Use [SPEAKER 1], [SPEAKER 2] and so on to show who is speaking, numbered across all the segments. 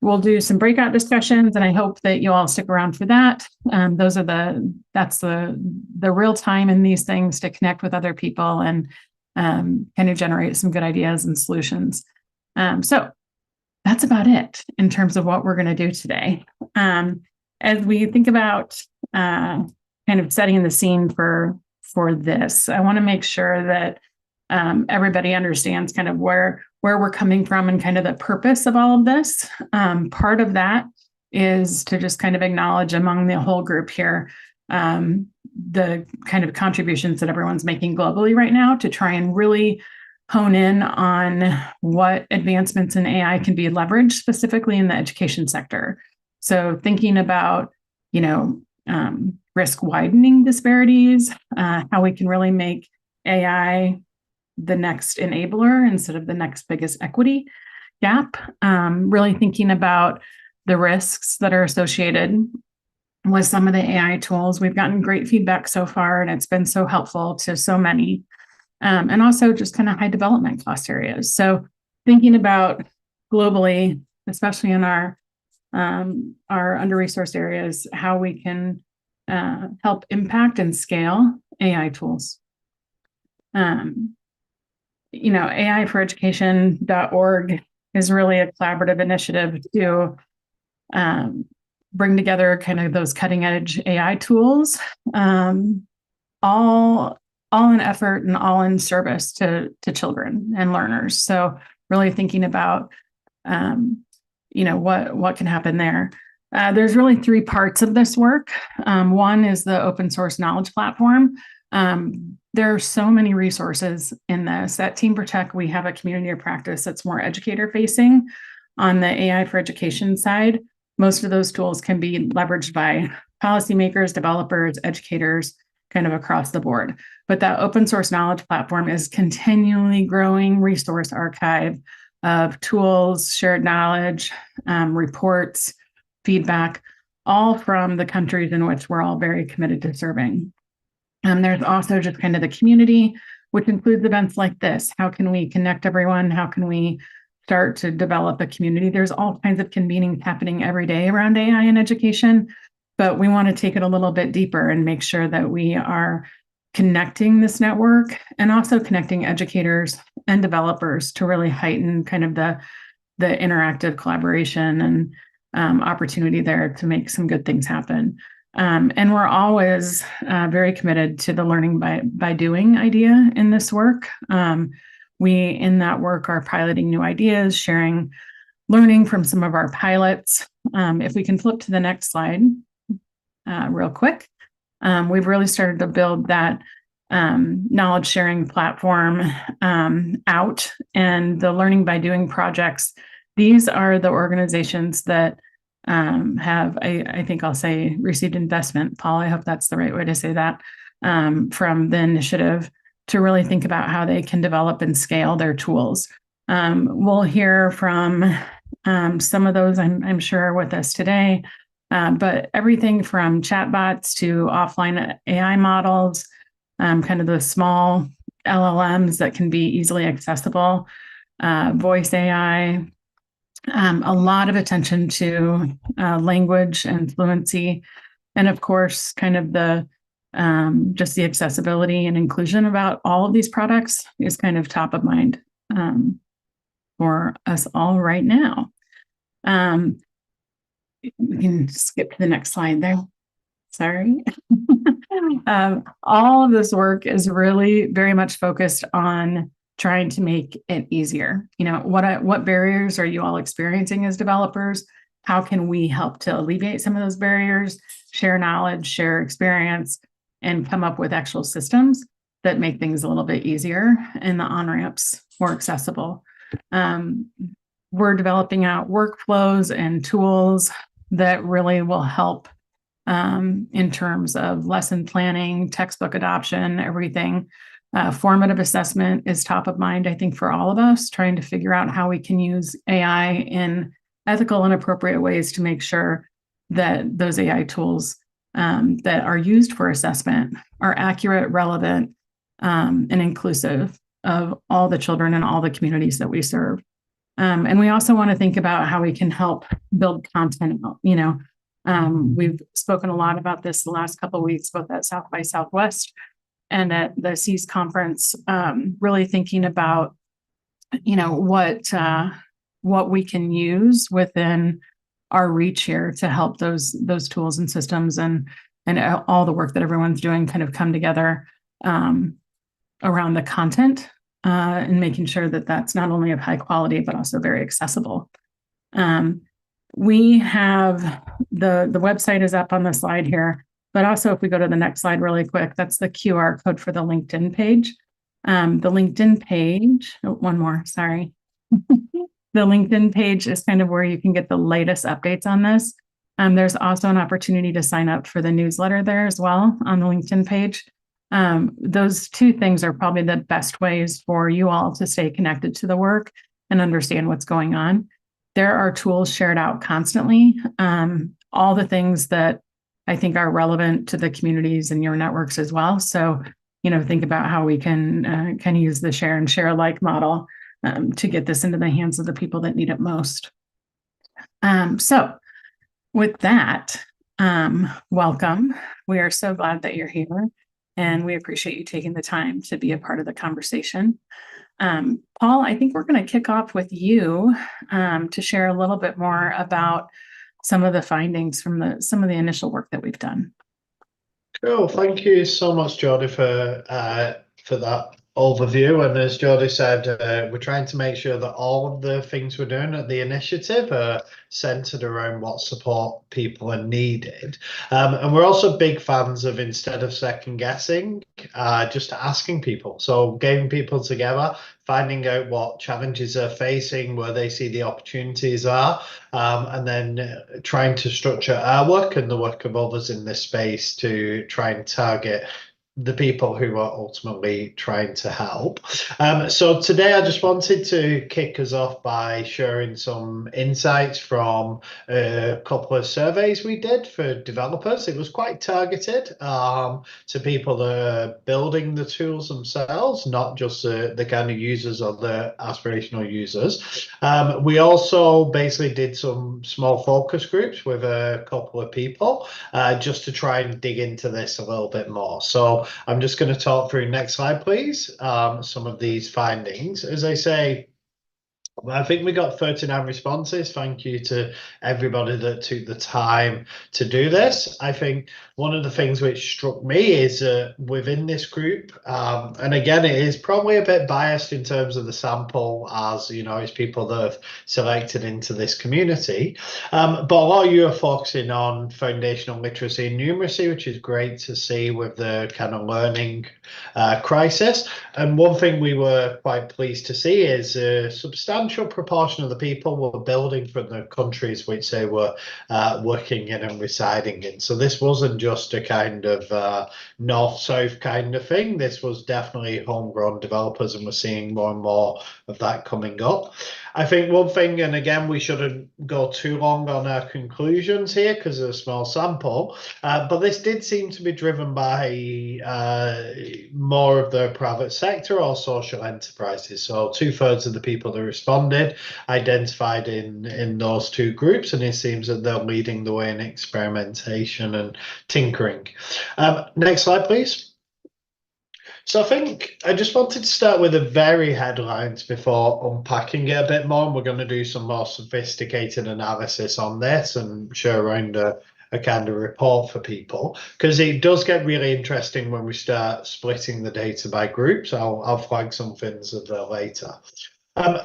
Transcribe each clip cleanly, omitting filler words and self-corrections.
[SPEAKER 1] We'll do some breakout discussions, and I hope that you all stick around for that. That's the real time in these things to connect with other people and kind of generate some good ideas and solutions. So that's about it in terms of what we're going to do today. As we think about kind of setting the scene for this, I want to make sure that everybody understands kind of where we're coming from and kind of the purpose of all of this. Part of that is to just kind of acknowledge among the whole group here the kind of contributions that everyone's making globally right now to try and really hone in on what advancements in AI can be leveraged specifically in the education sector. So thinking about, risk widening disparities, how we can really make AI the next enabler instead of the next biggest equity gap, really thinking about the risks that are associated with some of the AI tools. We've gotten great feedback so far, and it's been so helpful to so many, and also just kind of high development cost areas. So thinking about globally, especially in our under-resourced areas, how we can help impact and scale AI tools. AIforeducation.org is really a collaborative initiative to bring together kind of those cutting edge AI tools, all in effort and all in service to children and learners. So really thinking about, what can happen there. There's really three parts of this work. One is the open source knowledge platform. There are so many resources in this. At Team Protect, we have a community of practice that's more educator facing. On the AI for education side, most of those tools can be leveraged by policymakers, developers, educators, kind of across the board. But that open source knowledge platform is continually growing resource archive of tools, shared knowledge, reports, feedback, all from the countries in which we're all very committed to serving. There's also just kind of the community, which includes events like this. How can we connect everyone? How can we start to develop a community? There's all kinds of convenings happening every day around AI and education, but we want to take it a little bit deeper and make sure that we are connecting this network and also connecting educators and developers to really heighten kind of the interactive collaboration and opportunity there to make some good things happen. And we're always very committed to the learning by doing idea in this work. We, in that work, are piloting new ideas, sharing learning from some of our pilots. If we can flip to the next slide real quick. We've really started to build that knowledge sharing platform out, and the learning by doing projects. These are the organizations that have, I think I'll say, received investment. Paul, I hope that's the right way to say that, from the initiative to really think about how they can develop and scale their tools. We'll hear from some of those, I'm sure, with us today, but everything from chatbots to offline AI models, kind of the small LLMs that can be easily accessible, voice AI, a lot of attention to language and fluency, and of course, kind of the just the accessibility and inclusion about all of these products is kind of top of mind for us all right now. We can skip to the next slide there. Sorry. All of this work is really very much focused on trying to make it easier. What barriers are you all experiencing as developers? How can we help to alleviate some of those barriers, share knowledge, share experience, and come up with actual systems that make things a little bit easier and the on-ramps more accessible? We're developing out workflows and tools that really will help in terms of lesson planning, textbook adoption, everything. Formative assessment is top of mind, I think, for all of us, trying to figure out how we can use AI in ethical and appropriate ways to make sure that those AI tools that are used for assessment are accurate, relevant, and inclusive of all the children and all the communities that we serve. And we also want to think about how we can help build content out. We've spoken a lot about this the last couple of weeks, both at South by Southwest and at the CEAS conference, really thinking about, what we can use within our reach here to help those tools and systems and all the work that everyone's doing kind of come together around the content and making sure that that's not only of high quality, but also very accessible. We have the website is up on the slide here, but also if we go to the next slide really quick, that's the QR code for the LinkedIn page. The LinkedIn page, one more, sorry. The LinkedIn page is kind of where you can get the latest updates on this. There's also an opportunity to sign up for the newsletter there as well on the LinkedIn page. Those two things are probably the best ways for you all to stay connected to the work and understand what's going on. There are tools shared out constantly, all the things that I think are relevant to the communities and your networks as well. So, think about how we can use the share and share alike model to get this into the hands of the people that need it most. So with that, welcome. We are so glad that you're here, and we appreciate you taking the time to be a part of the conversation. Paul, I think we're going to kick off with you to share a little bit more about some of the findings from some of the initial work that we've done.
[SPEAKER 2] Cool. Thank you so much, Jodie, for that overview. And as Jodie said, we're trying to make sure that all of the things we're doing at the initiative are centered around what support people are needed. And we're also big fans of, instead of second guessing, just asking people. So getting people together, finding out what challenges they're facing, where they see the opportunities are, and then trying to structure our work and the work of others in this space to try and target the people who are ultimately trying to help. So today I just wanted to kick us off by sharing some insights from a couple of surveys we did for developers. It was quite targeted to people that are building the tools themselves, not just the kind of users or the aspirational users. We also basically did some small focus groups with a couple of people just to try and dig into this a little bit more. So I'm just going to talk through, next slide, please, some of these findings. As I say, I think we got 39 responses. Thank you to everybody that took the time to do this. I think one of the things which struck me is within this group, and again, it is probably a bit biased in terms of the sample, as it's people that have selected into this community. But a lot of you are focusing on foundational literacy and numeracy, which is great to see with the kind of learning crisis. And one thing we were quite pleased to see is a substantial proportion of the people were building from the countries which they were working in and residing in. So this wasn't just a kind of north-south kind of thing. This was definitely homegrown developers, and we're seeing more and more of that coming up. I think one thing, and again, we shouldn't go too long on our conclusions here because of a small sample, but this did seem to be driven by more of the private sector or social enterprises. So 2/3 of the people that responded identified in those two groups, and it seems that they're leading the way in experimentation and tinkering. Next slide, please. So I think I just wanted to start with the very headlines before unpacking it a bit more. And we're going to do some more sophisticated analysis on this and share around a kind of report for people, because it does get really interesting when we start splitting the data by groups. I'll flag some things of that later.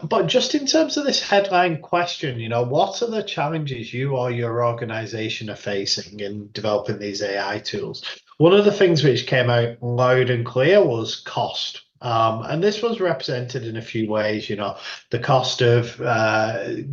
[SPEAKER 2] But just in terms of this headline question, what are the challenges you or your organization are facing in developing these AI tools? One of the things which came out loud and clear was cost. And this was represented in a few ways, the cost of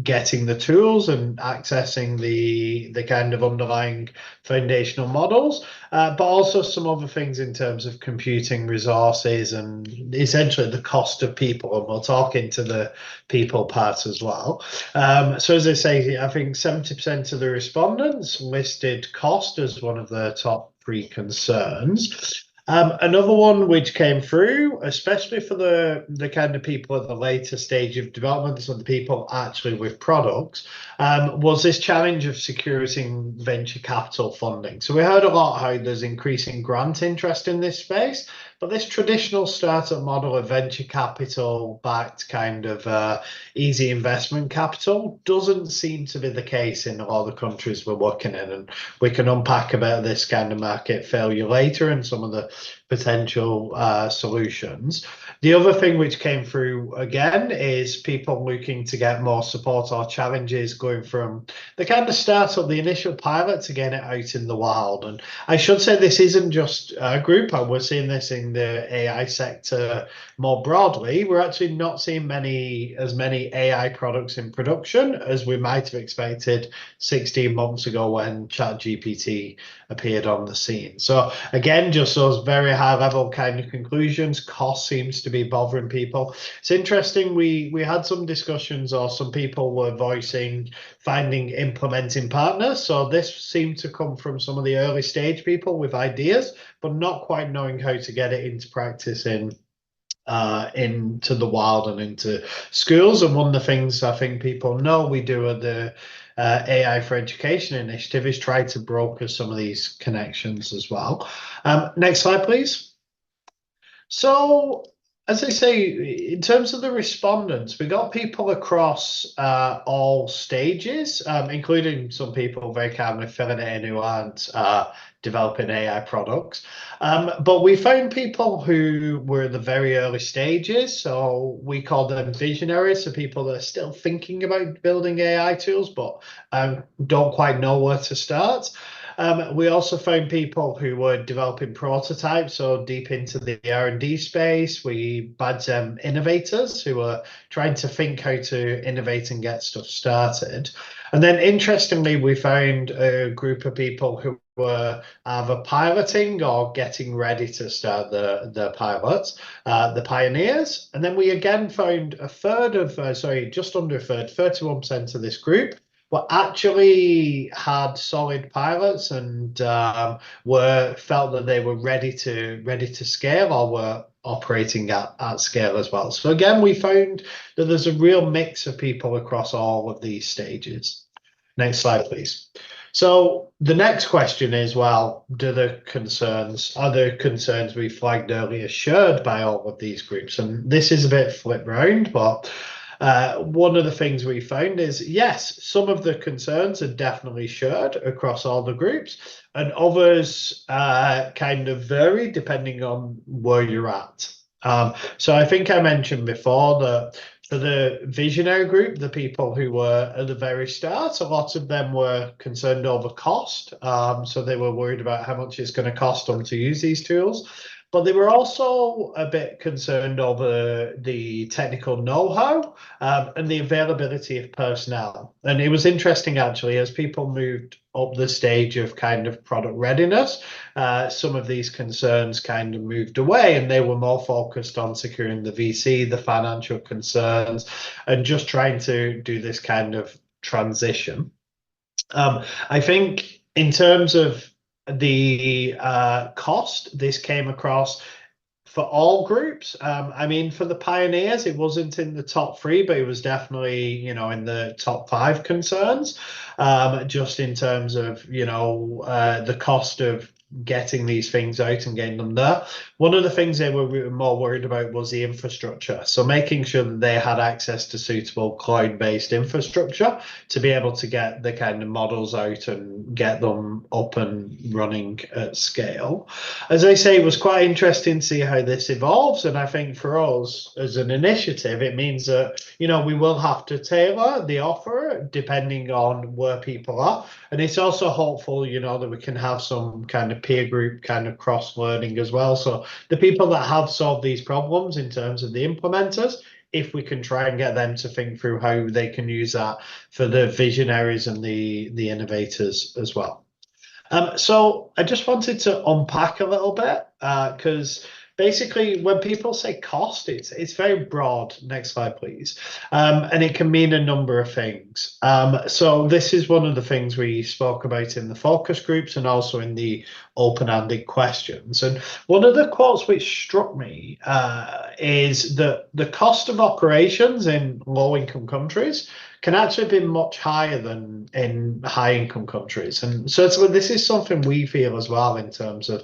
[SPEAKER 2] getting the tools and accessing the kind of underlying foundational models, but also some other things in terms of computing resources and essentially the cost of people. And we'll talk into the people part as well. So as I say, I think 70% of the respondents listed cost as one of the top 3 concerns. Another one which came through, especially for the kind of people at the later stage of development, so the people actually with products, was this challenge of securing venture capital funding. So we heard a lot how there's increasing grant interest in this space, but this traditional startup model of venture capital backed kind of easy investment capital doesn't seem to be the case in a lot of the countries we're working in. And we can unpack a bit of this kind of market failure later and some of the potential solutions. The other thing which came through again is people looking to get more support or challenges going from the kind of startup, the initial pilot to get it out in the wild. And I should say this isn't just a group, and we're seeing this in the AI sector more broadly. We're actually not seeing as many AI products in production as we might have expected 16 months ago when ChatGPT appeared on the scene. So again, just those very high level kind of conclusions. Cost seems to be bothering people. It's interesting. We had some discussions, or some people were voicing finding implementing partners. So this seemed to come from some of the early stage people with ideas, but not quite knowing how to get it into practice into the wild and into schools. And one of the things I think people know we do at the AI for Education initiative is try to broker some of these connections as well. Next slide, please. So, as I say, in terms of the respondents, we got people across all stages, including some people very kindly filling it in who aren't developing AI products. But we found people who were in the very early stages. So we call them visionaries, so people that are still thinking about building AI tools, but don't quite know where to start. We also found people who were developing prototypes, so deep into the R&D space. We had innovators who were trying to think how to innovate and get stuff started. And then interestingly, we found a group of people who were either piloting or getting ready to start the pilots, the pioneers. And then we again found a third of, just under a third, 31% of this group were actually had solid pilots and felt that they were ready to scale, or were operating at scale as well. So again, we found that there's a real mix of people across all of these stages. Next slide, please. So the next question is, well, are the concerns we flagged earlier shared by all of these groups? And this is a bit flip round, but one of the things we found is, yes, some of the concerns are definitely shared across all the groups, and others kind of vary depending on where you're at. So I think I mentioned before that for the visionary group, the people who were at the very start, a lot of them were concerned over cost. So they were worried about how much it's going to cost them to use these tools. But they were also a bit concerned over the technical know-how and the availability of personnel. And it was interesting, actually, as people moved up the stage of kind of product readiness, some of these concerns kind of moved away, and they were more focused on securing the VC, the financial concerns, and just trying to do this kind of transition. I think in terms of the cost, this came across for all groups. I mean, for the pioneers, it wasn't in the top three, but it was definitely, in the top five concerns, just in terms of, the cost of getting these things out and getting them there. One of the things they were more worried about was the infrastructure. So making sure that they had access to suitable cloud-based infrastructure to be able to get the kind of models out and get them up and running at scale. As I say, it was quite interesting to see how this evolves. And I think for us as an initiative, it means that, we will have to tailor the offer depending on where people are. And it's also hopeful, that we can have some kind of peer group kind of cross learning as well. So the people that have solved these problems in terms of the implementers, if we can try and get them to think through how they can use that for the visionaries and the innovators as well. So I just wanted to unpack a little bit because basically when people say cost, it's very broad. Next slide, please. And it can mean a number of things. So this is one of the things we spoke about in the focus groups and also in the open-ended questions. And one of the quotes which struck me is that the cost of operations in low-income countries can actually be much higher than in high-income countries. And certainly this is something we feel as well in terms of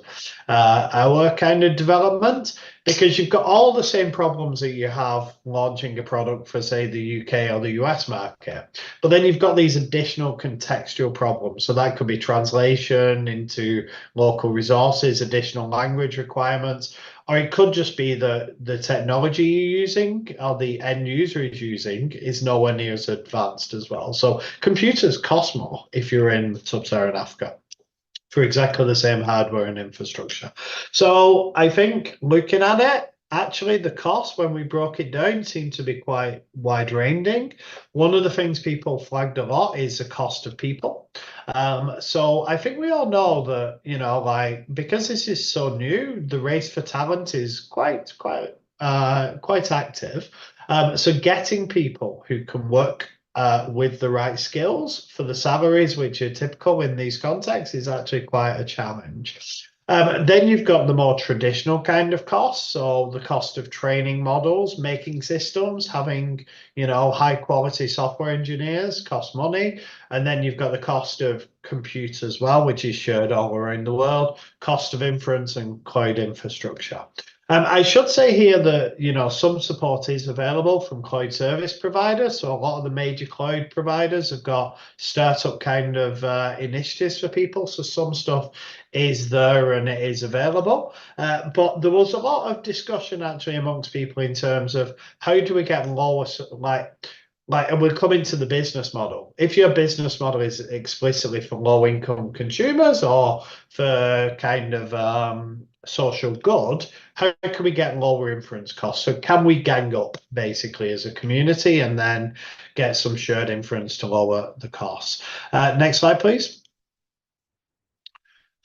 [SPEAKER 2] our kind of development, because you've got all the same problems that you have launching a product for, say, the UK or the US market. But then you've got these additional contextual problems. So that could be translation into local resources, additional language requirements, or it could just be the technology you're using or the end user is using is nowhere near as advanced as well. So computers cost more if you're in sub-Saharan Africa for exactly the same hardware and infrastructure. So I think looking at it, actually the cost when we broke it down seemed to be quite wide-ranging. One of the things people flagged a lot is the cost of people. So I think we all know that, you know, like because this is so new, the race for talent is quite active. So getting people who can work with the right skills for the salaries which are typical in these contexts is actually quite a challenge. Then you've got the more traditional kind of costs, so the cost of training models, making systems, having, you know, high quality software engineers costs money. And then you've got the cost of compute as well, which is shared all around the world, cost of inference and cloud infrastructure. I should say here that, you know, some support is available from cloud service providers. So a lot of the major cloud providers have got startup kind of initiatives for people. So some stuff is there and it is available. But there was a lot of discussion actually amongst people in terms of how do we get lower, and we'll come into the business model. If your business model is explicitly for low income consumers or for kind of social good, how can we get lower inference costs? So can we gang up basically as a community and then get some shared inference to lower the costs? Next slide, please.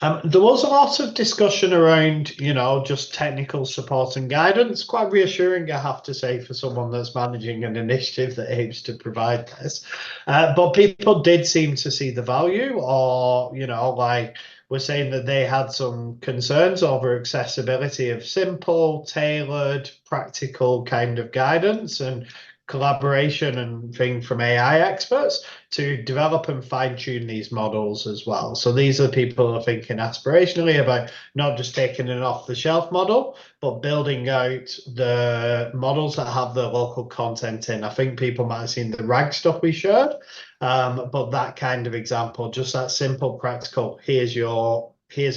[SPEAKER 2] There was a lot of discussion around, you know, just technical support and guidance. Quite reassuring, I have to say, for someone that's managing an initiative that aims to provide this. But people did seem to see the value, or, you know, like we're saying that they had some concerns over accessibility of simple, tailored, practical kind of guidance and collaboration and thing from AI experts to develop and fine tune these models as well. So these are people who are thinking aspirationally about not just taking an off the shelf model, but building out the models that have the local content in. I think people might have seen the RAG stuff we shared, but that kind of example, just that simple, practical, here's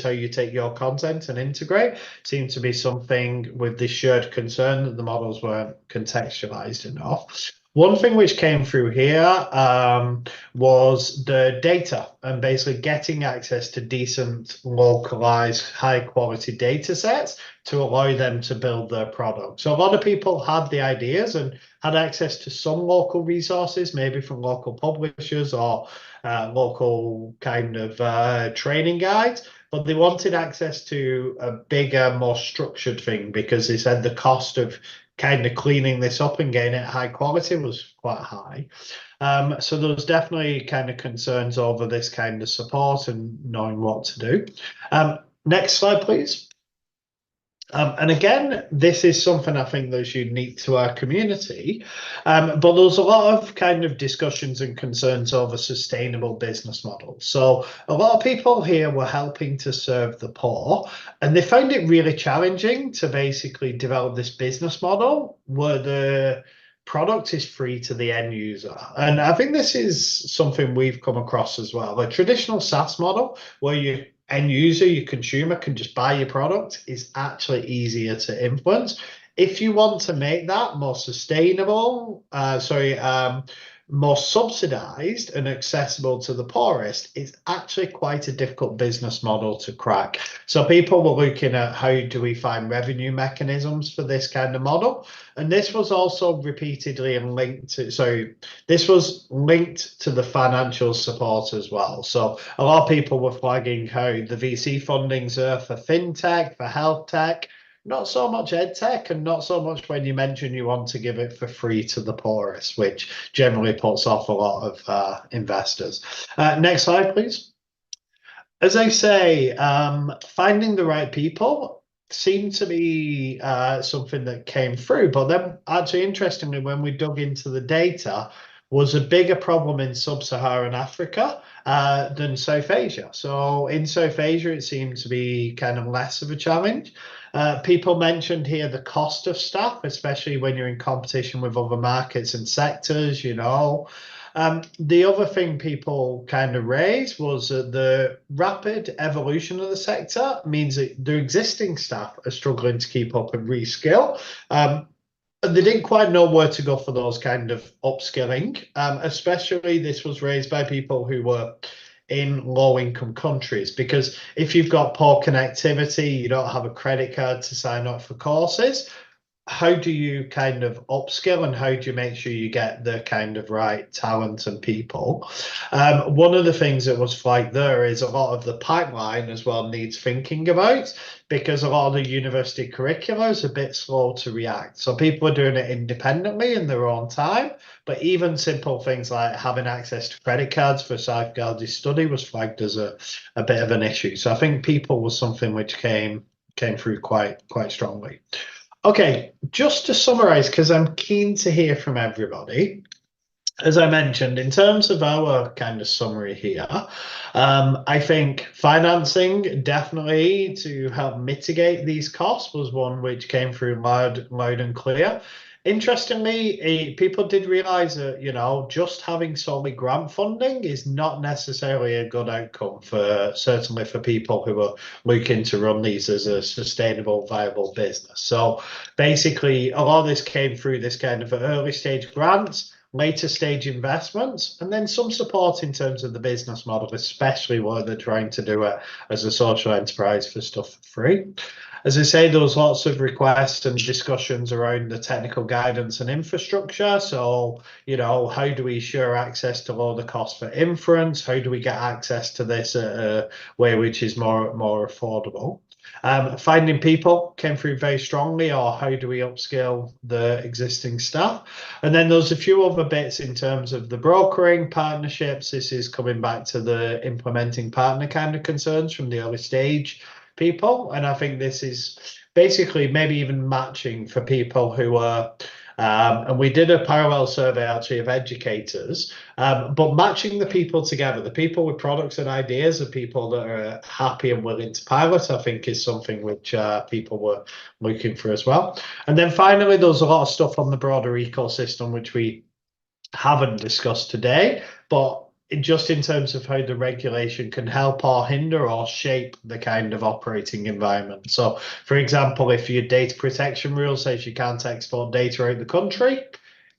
[SPEAKER 2] how you take your content and integrate, seemed to be something with this shared concern that the models weren't contextualized enough. One thing which came through here was the data and basically getting access to decent, localized, high quality data sets to allow them to build their product. So a lot of people had the ideas and had access to some local resources, maybe from local publishers or local kind of training guides, but they wanted access to a bigger, more structured thing because they said the cost of kind of cleaning this up and getting it high quality was quite high. So there was definitely kind of concerns over this kind of support and knowing what to do. Next slide, please. And again, this is something I think that's unique to our community, but there's a lot of kind of discussions and concerns over sustainable business models. So a lot of people here were helping to serve the poor, and they found it really challenging to basically develop this business model where the product is free to the end user. And I think this is something we've come across as well. A traditional SaaS model where you end user, your consumer can just buy your product is actually easier to influence. If you want to make that more sustainable, more subsidized and accessible to the poorest, it's actually quite a difficult business model to crack. So people were looking at how do we find revenue mechanisms for this kind of model. And this was also repeatedly linked to, this was linked to the financial support as well. So a lot of people were flagging how the VC fundings are for fintech, for health tech, not so much ed tech, and not so much when you mention you want to give it for free to the poorest, which generally puts off a lot of investors. Next slide, please. As I say, finding the right people seemed to be something that came through. But then, actually, interestingly, when we dug into the data, was a bigger problem in sub-Saharan Africa than South Asia. So in South Asia, it seemed to be kind of less of a challenge. People mentioned here the cost of staff, especially when you're in competition with other markets and sectors, you know. The other thing people kind of raised was that the rapid evolution of the sector means that the existing staff are struggling to keep up and reskill. And they didn't quite know where to go for those kind of upskilling. Especially this was raised by people who were in low income countries, because if you've got poor connectivity, you don't have a credit card to sign up for courses, how do you kind of upskill, and how do you make sure you get the kind of right talent and people? One of the things that was flagged there is a lot of the pipeline as well needs thinking about, because a lot of the university curricula is a bit slow to react. So people are doing it independently in their own time, but even simple things like having access to credit cards for safeguarded study was flagged as a bit of an issue. So I think people was something which came through quite strongly. Okay, just to summarize, because I'm keen to hear from everybody. As I mentioned, in terms of our kind of summary here, I think financing definitely to help mitigate these costs was one which came through loud and clear. Interestingly, people did realize that, you know, just having solely grant funding is not necessarily a good outcome for, certainly for people who are looking to run these as a sustainable, viable business. So basically, a lot of this came through this kind of early stage grants, later stage investments, and then some support in terms of the business model, especially when they're trying to do it as a social enterprise for stuff for free. As I say, there was lots of requests and discussions around the technical guidance and infrastructure. So, you know, how do we ensure access to lower the cost for inference? How do we get access to this at a way which is more affordable? Finding people came through very strongly, or how do we upskill the existing staff? And then there's a few other bits in terms of the brokering partnerships. This is coming back to the implementing partner kind of concerns from the early stage people. And I think this is basically maybe even matching for people who are and we did a parallel survey actually of educators, but matching the people together, the people with products and ideas, the people that are happy and willing to pilot, I think is something which people were looking for as well. And then finally, there's a lot of stuff on the broader ecosystem, which we haven't discussed today, but just in terms of how the regulation can help or hinder or shape the kind of operating environment. So, for example, if your data protection rule says you can't export data out the country,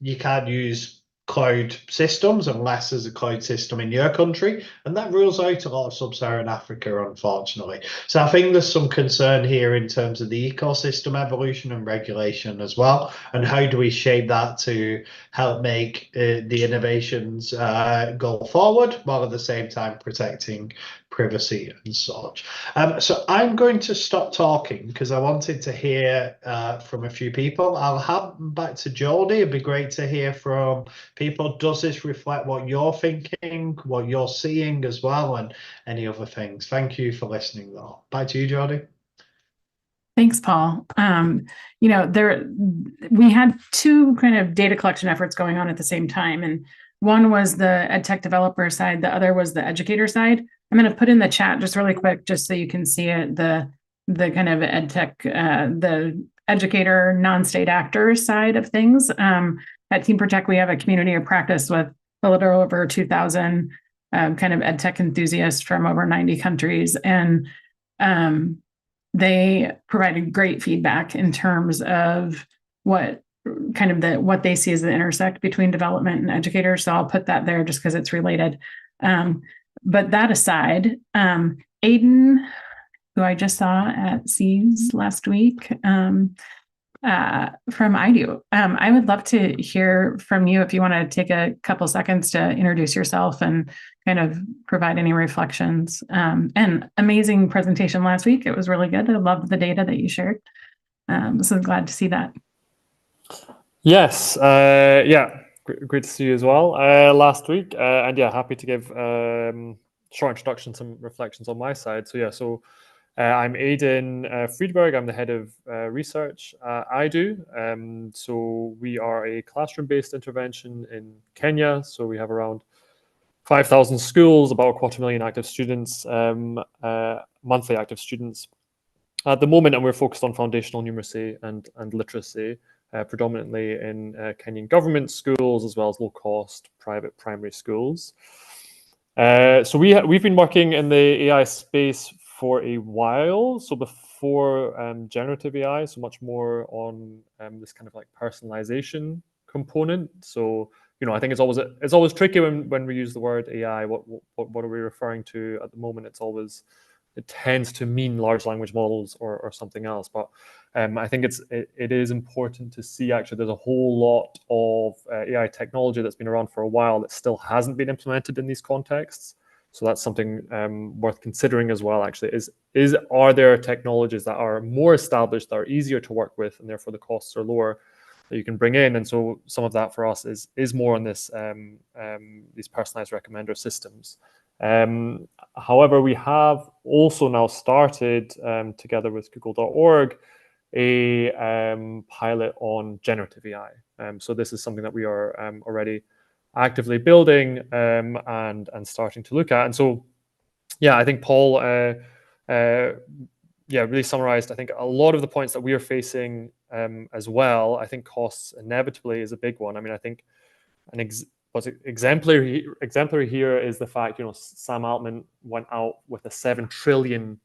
[SPEAKER 2] you can't use cloud systems unless there's a cloud system in your country, and that rules out a lot of sub-Saharan Africa, unfortunately. So I think there's some concern here in terms of the ecosystem evolution and regulation as well, and how do we shape that to help make the innovations go forward while at the same time protecting privacy and such. So I'm going to stop talking because I wanted to hear from a few people. I'll have back to Jodie. It'd be great to hear from people. Does this reflect what you're thinking, what you're seeing as well, and any other things? Thank you for listening, though. Back to you, Jodie.
[SPEAKER 1] Thanks, Paul. You know, we had two kind of data collection efforts going on at the same time, and one was the EdTech developer side, the other was the educator side. I'm going to put in the chat just really quick, just so you can see it, the kind of EdTech, the educator, non-state actors side of things. At Team Protect, we have a community of practice with a little over 2,000 kind of EdTech enthusiasts from over 90 countries, and they provided great feedback in terms of what they see as the intersect between development and educators. So I'll put that there just because it's related. But that aside, Aiden, who I just saw at CES last week from IDU, I would love to hear from you if you want to take a couple seconds to introduce yourself and kind of provide any reflections. And amazing presentation last week. It was really good. I loved the data that you shared. So glad to see that.
[SPEAKER 3] Yes, yeah, great to see you as well last week. And yeah, happy to give short introduction, some reflections on my side. So yeah, I'm Aidan Friedberg. I'm the head of research at IDO. So we are a classroom-based intervention in Kenya. So we have around 5,000 schools, about 250,000 active students, monthly active students at the moment, and we're focused on foundational numeracy and literacy, predominantly in Kenyan government schools as well as low-cost private primary schools. So we've been working in the AI space for a while. So before generative AI, so much more on this kind of like personalization component. So I think it's always tricky when we use the word AI. What are we referring to at the moment? It tends to mean large language models or something else. But I think it is important to see actually there's a whole lot of AI technology that's been around for a while that still hasn't been implemented in these contexts. So that's something worth considering as well. Actually, are there technologies that are more established, that are easier to work with, and therefore the costs are lower, that you can bring in? And so some of that for us is more on this these personalized recommender systems. However, we have also now started, together with google.org, a pilot on generative AI. So this is something that we are already actively building and starting to look at. And so, yeah, I think Paul, really summarized, I think, a lot of the points that we are facing as well. I think costs inevitably is a big one. I mean, I think what's exemplary here is the fact, Sam Altman went out with a 7 trillion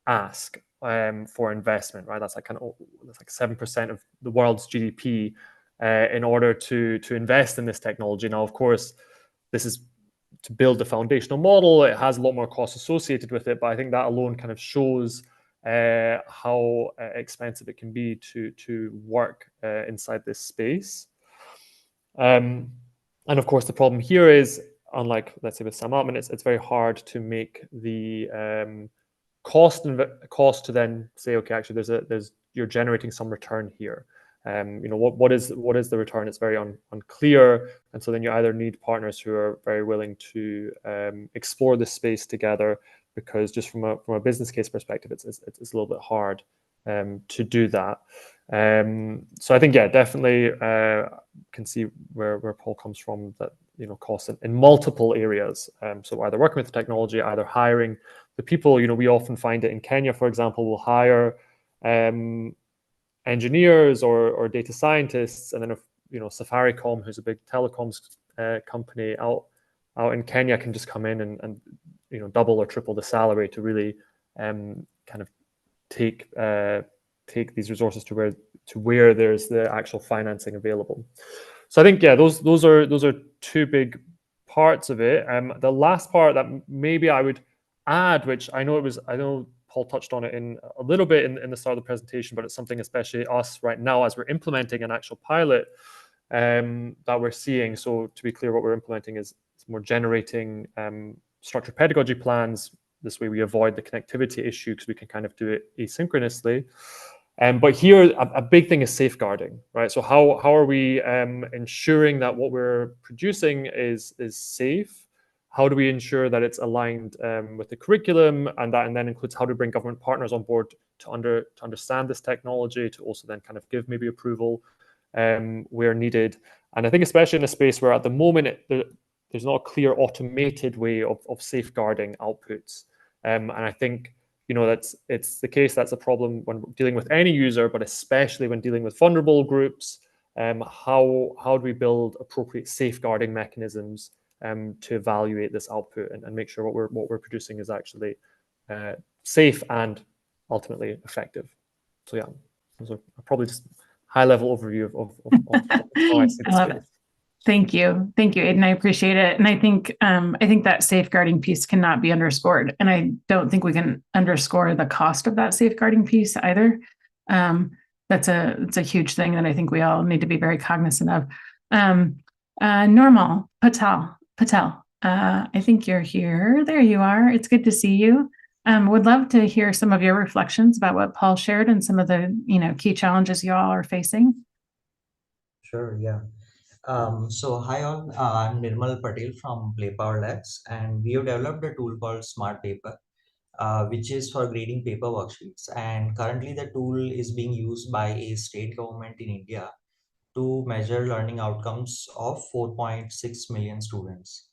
[SPEAKER 3] ask for investment, right? That's like 7% of the world's GDP in order to invest in this technology. Now, of course, this is to build the foundational model. It has a lot more costs associated with it, but I think that alone kind of shows how expensive it can be to work inside this space. And of course, the problem here is, unlike, let's say, with Sam Altman, it's very hard to make the cost to then say, okay, actually, you're generating some return here. What is the return? It's very unclear, and so then you either need partners who are very willing to explore this space together, because just from a business case perspective, it's a little bit hard to do that. So I think, yeah, definitely can see where Paul comes from, that costs in multiple areas. So either working with the technology, either hiring the people. We often find it in Kenya, for example, we'll hire engineers or data scientists, and then if Safaricom, who's a big telecoms company out in Kenya, can just come in and double or triple the salary to really kind of take these resources to where there's the actual financing available. So I think, yeah, those are two big parts of it. The last part that maybe I would add, which I know Paul touched on it in a little bit in the start of the presentation, but it's something especially us right now as we're implementing an actual pilot that we're seeing. So to be clear, what we're implementing is more generating structured pedagogy plans. This way we avoid the connectivity issue, because we can kind of do it asynchronously. But here, a big thing is safeguarding, right? So how are we ensuring that what we're producing is safe? How do we ensure that it's aligned with the curriculum, and then includes how to bring government partners on board to understand this technology, to also then kind of give maybe approval where needed. And I think especially in a space where at the moment there's not a clear automated way of safeguarding outputs. And I think it's the case that's a problem when dealing with any user, but especially when dealing with vulnerable groups. How do we build appropriate safeguarding mechanisms to evaluate this output and make sure what we're producing is actually safe and ultimately effective? So yeah, those are probably just high-level overview of how I see the space.
[SPEAKER 1] Thank you, Aidan. I appreciate it, and I think that safeguarding piece cannot be underscored, and I don't think we can underscore the cost of that safeguarding piece either. That's a huge thing that I think we all need to be very cognizant of. Normal Patel. I think you're here. There you are. It's good to see you. Would love to hear some of your reflections about what Paul shared and some of the, key challenges you all are facing.
[SPEAKER 4] Sure, yeah. So hi all, I'm Nirmal Patel from Play Power Labs, and we have developed a tool called Smart Paper, which is for grading paper worksheets. And currently the tool is being used by a state government in India to measure learning outcomes of 4.6 million students.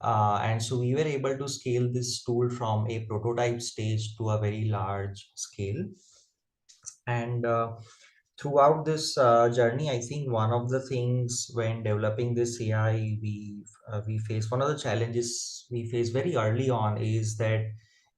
[SPEAKER 4] And so we were able to scale this tool from a prototype stage to a very large scale. And throughout this journey, I think one of the things when developing this AI, we face one of the challenges we face very early on is that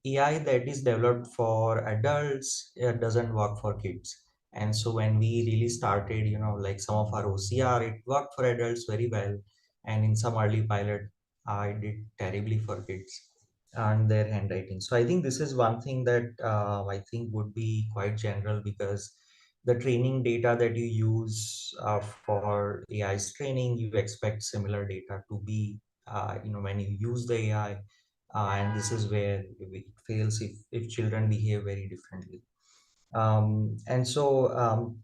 [SPEAKER 4] AI that is developed for adults doesn't work for kids. And so when we really started, like some of our OCR, it worked for adults very well, and in some early pilot, it did terribly for kids and their handwriting. So I think this is one thing that I think would be quite general, because the training data that you use for AI's training, you expect similar data to be, when you use the AI. And this is where it fails if children behave very differently. And so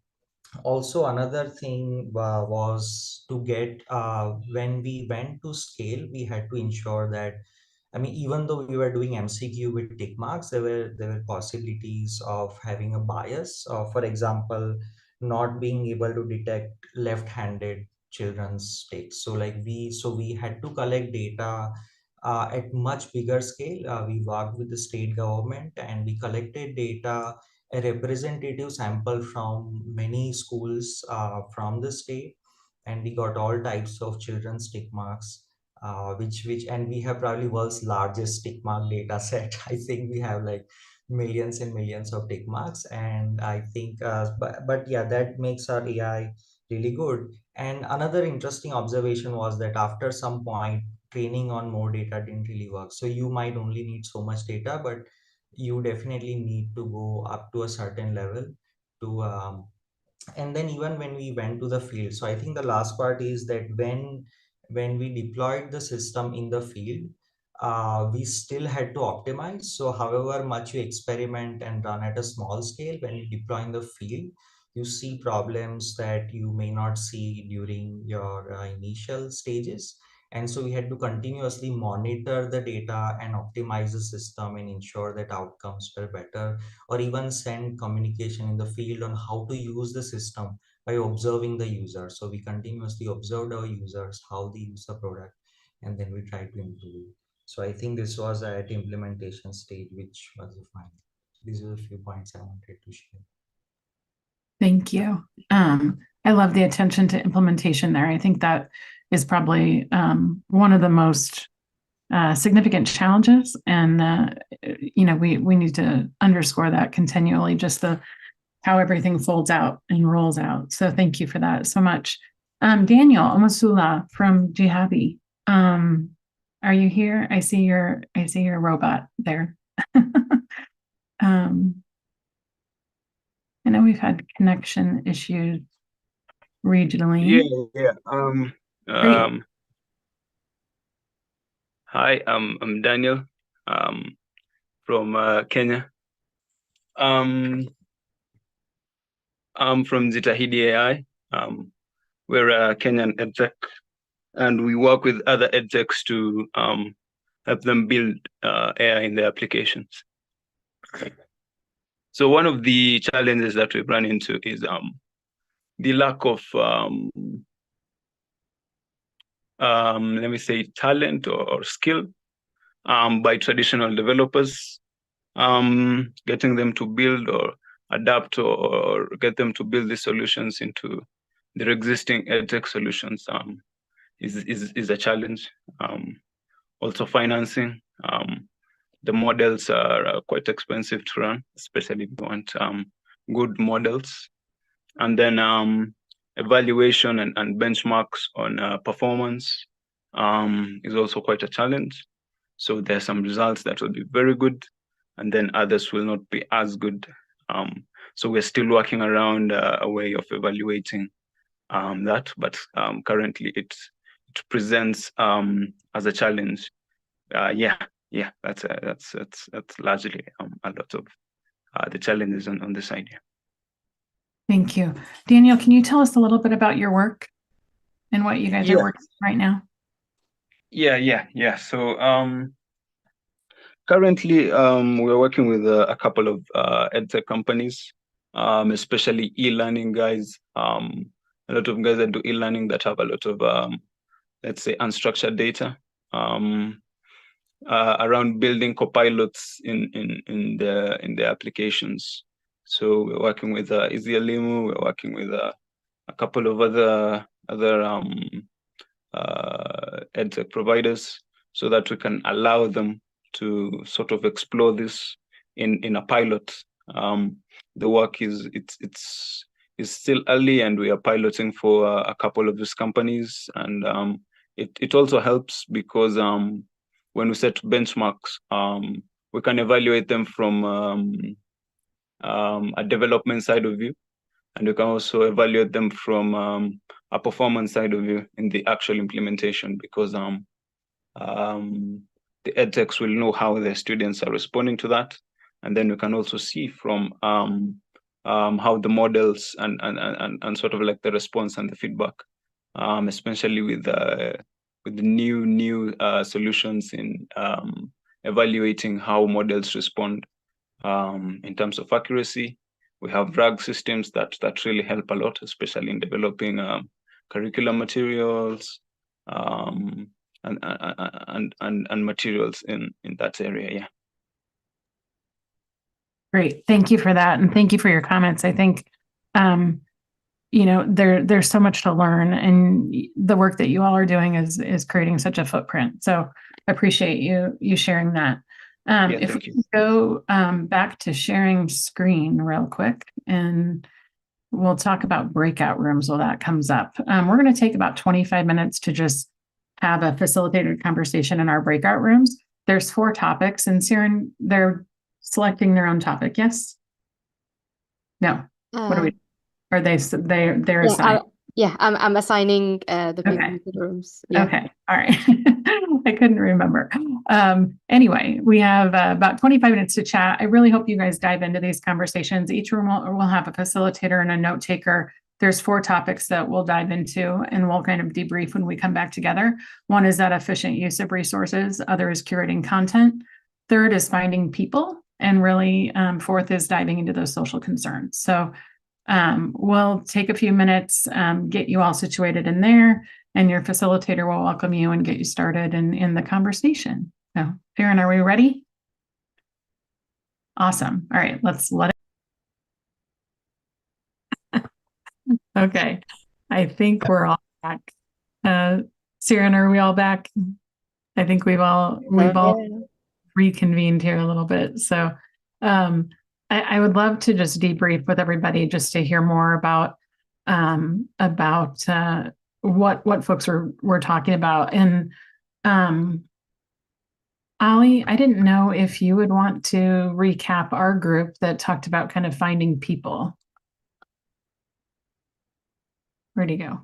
[SPEAKER 4] also another thing was to get, when we went to scale, we had to ensure that, I mean, even though we were doing MCQ with tick marks, there were possibilities of having a bias. For example, not being able to detect left-handed children's ticks. So we had to collect data at much bigger scale. We worked with the state government and we collected data, a representative sample from many schools from the state, and we got all types of children's tick marks, which and we have probably world's largest tick mark data set. I think we have like millions and millions of tick marks, and I think but yeah, that makes our AI really good. And another interesting observation was that after some point, training on more data didn't really work. So you might only need so much data, but you definitely need to go up to a certain level to and then even when we went to the field, so I think the last part is that when we deployed the system in the field, we still had to optimize. So however much you experiment and run at a small scale, when you deploy in the field, you see problems that you may not see during your initial stages. And so we had to continuously monitor the data and optimize the system and ensure that outcomes were better, or even send communication in the field on how to use the system by observing the user. So we continuously observed our users, how they use the product, and then we try to improve it. So I think this was at implementation stage, which was fine. These are a few points I wanted to share.
[SPEAKER 1] Thank you. I love the attention to implementation there. I think that is probably one of the most significant challenges. And, we need to underscore that continually, just how everything folds out and rolls out. So thank you for that so much. Daniel Omasula from Jihabi. Are you here? I see your robot there. I know we've had connection issues regionally.
[SPEAKER 5] Yeah.
[SPEAKER 1] Great.
[SPEAKER 5] Hi, I'm Daniel, from Kenya. I'm from Zitahidi AI. We're a Kenyan edtech, and we work with other edtechs to help them build AI in their applications. So one of the challenges that we've run into is the lack of let me say talent or skill by traditional developers, getting them to build or adapt or get them to build these solutions into their existing edtech solutions is a challenge. Also financing. The models are quite expensive to run, especially if you want good models. And then evaluation and benchmarks on performance is also quite a challenge. So there are some results that will be very good, and then others will not be as good. So we're still working around a way of evaluating that, but currently it presents as a challenge. yeah, that's largely a lot of the challenges on this side. Yeah.
[SPEAKER 1] Thank you. Daniel, can you tell us a little bit about your work and what you guys are working on right now?
[SPEAKER 5] Yeah. So currently we're working with a couple of edtech companies, especially e-learning guys. A lot of guys that do e-learning that have a lot of let's say unstructured data around building copilots in the applications. So we're working with Easyalimu, we're working with a couple of other edtech providers, so that we can allow them to sort of explore this in a pilot. The work is still early, and we are piloting for a couple of these companies, and it also helps because when we set benchmarks, we can evaluate them from a development side of view, and we can also evaluate them from a performance side of view in the actual implementation, because the edtechs will know how their students are responding to that, and then we can also see from how the models and sort of like the response and the feedback, especially with the new solutions in evaluating how models respond in terms of accuracy. We have RAG systems that really help a lot, especially in developing curriculum materials and materials in that area. Yeah.
[SPEAKER 1] Great. Thank you for that. And thank you for your comments. I think, there's so much to learn, and the work that you all are doing is creating such a footprint. So I appreciate you sharing that. If we can go back to sharing screen real quick, and we'll talk about breakout rooms while that comes up. We're going to take about 25 minutes to just have a facilitated conversation in our breakout rooms. There's 4 topics, and Siren, they're selecting their own topic. Yes? No. What are we? Are they're assigned?
[SPEAKER 6] I'm assigning the people
[SPEAKER 1] Okay.
[SPEAKER 6] to the rooms. Yeah.
[SPEAKER 1] Okay. All right. I couldn't remember. Anyway, we have about 25 minutes to chat. I really hope you guys dive into these conversations. Each room will have a facilitator and a note taker. There's 4 topics that we'll dive into, and we'll kind of debrief when we come back together. One is that efficient use of resources. Other is curating content. Third is finding people. And really, 4th is diving into those social concerns. So we'll take a few minutes, get you all situated in there, and your facilitator will welcome you and get you started in the conversation. So, Farron, are we ready? Awesome. All right, let's let it. Okay, I think we're all back. Siren, are we all back? I think we've all reconvened here a little bit. So I would love to just debrief with everybody just to hear more about what folks were talking about. And Ali, I didn't know if you would want to recap our group that talked about kind of finding people. Where'd he go?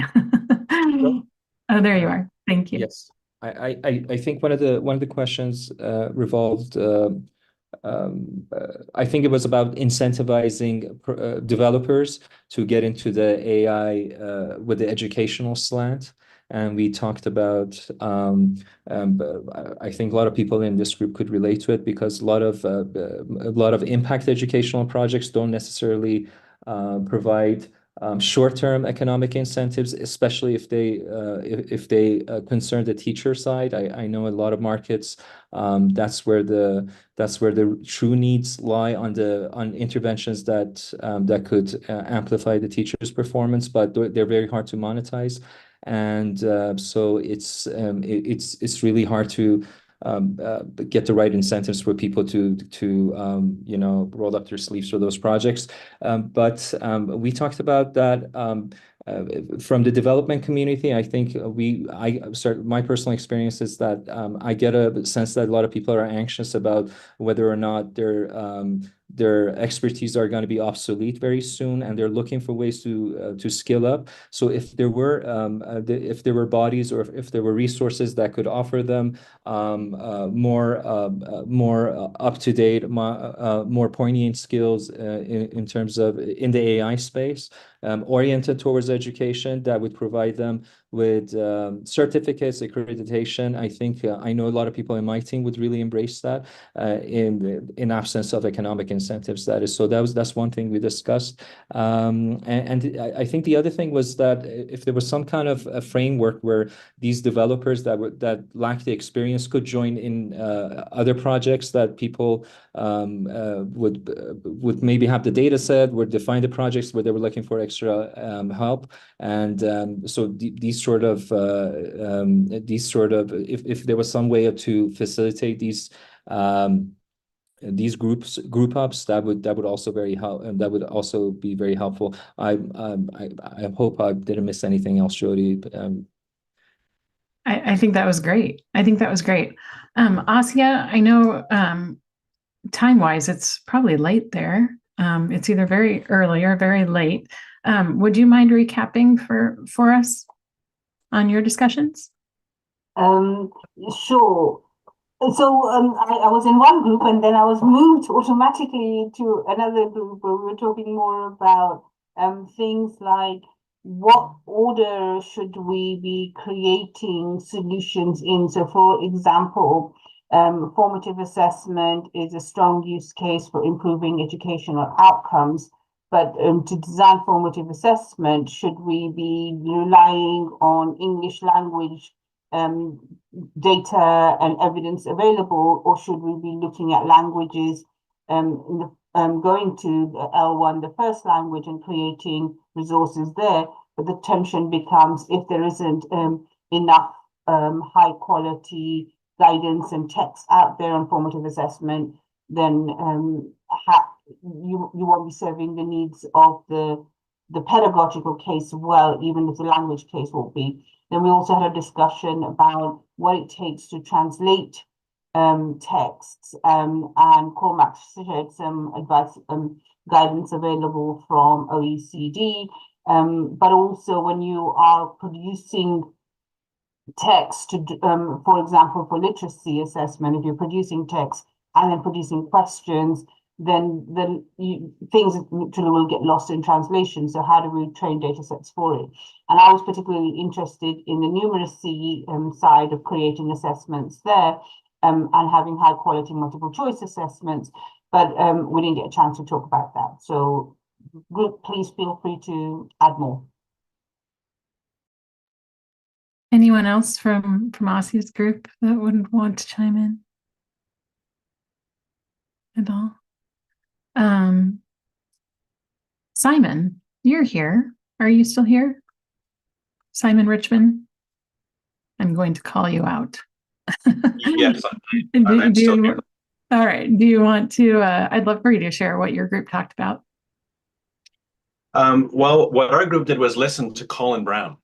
[SPEAKER 1] Oh, there you are. Thank you.
[SPEAKER 7] Yes, I think one of the questions revolved. I think it was about incentivizing developers to get into the AI with the educational slant. And we talked about, I think a lot of people in this group could relate to it, because a lot of impact educational projects don't necessarily provide short-term economic incentives, especially if they concern the teacher side. I know a lot of markets, that's where the true needs lie, on interventions that could amplify the teacher's performance, but they're very hard to monetize. And so it's really hard to get the right incentives for people to roll up their sleeves for those projects. But we talked about that from the development community. I think my personal experience is that I get a sense that a lot of people are anxious about whether or not their their expertise are going to be obsolete very soon, and they're looking for ways to skill up. So if there were bodies, or if there were resources that could offer them more up to date, more poignant skills in terms of in the AI space, oriented towards education, that would provide them with certificates, accreditation. I think I know a lot of people in my team would really embrace that in absence of economic incentives. That's one thing we discussed. And I think the other thing was that if there was some kind of a framework where these developers that lack the experience could join in other projects, that people would maybe have the data set, would define the projects where they were looking for extra help. And so these sort of if there was some way to facilitate these group ups, that would also that would also be very helpful. I hope I didn't miss anything else, Jody.
[SPEAKER 1] I think that was great. Asya, I know time-wise, it's probably late there. It's either very early or very late. Would you mind recapping for us on your discussions?
[SPEAKER 8] Sure. So I was in one group, and then I was moved automatically to another group where we were talking more about things like what order should we be creating solutions in. So, for example, formative assessment is a strong use case for improving educational outcomes. But to design formative assessment, should we be relying on English language data and evidence available, or should we be looking at languages, going to the L1, the first language, and creating resources there? But the tension becomes, if there isn't enough high quality guidance and text out there on formative assessment, then you won't be serving the needs of the pedagogical case well, even if the language case won't be. Then we also had a discussion about what it takes to translate texts, and Cormac shared some advice and guidance available from OECD. But also when you are producing text to, for example, for literacy assessment, if you're producing text and then producing questions, then things literally will get lost in translation. So how do we train data sets for it? And I was particularly interested in the numeracy side of creating assessments there, and having high quality multiple choice assessments, but we didn't get a chance to talk about that. So group, please feel free to add more.
[SPEAKER 1] Anyone else from Asia's group that would want to chime in at all? Simon, you're here. Are you still here? Simon Richmond? I'm going to call you out.
[SPEAKER 9] Yes, I'm still here.
[SPEAKER 1] All right. Do you want to, I'd love for you to share what your group talked about.
[SPEAKER 9] Well, what our group did was listen to Colin Brown.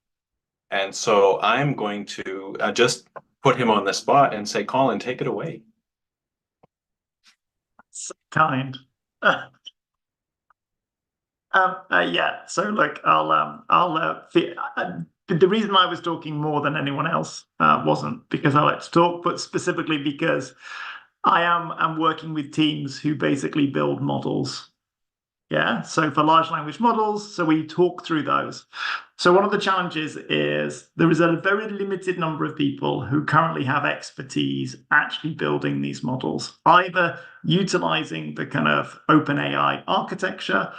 [SPEAKER 9] And so I'm going to just put him on the spot and say, Colin, take it away.
[SPEAKER 10] So kind. Yeah. So look, the reason I was talking more than anyone else wasn't because I like to talk, but specifically because I'm working with teams who basically build models. Yeah. So for large language models, so we talk through those. So one of the challenges is there is a very limited number of people who currently have expertise actually building these models, either utilizing the kind of OpenAI architecture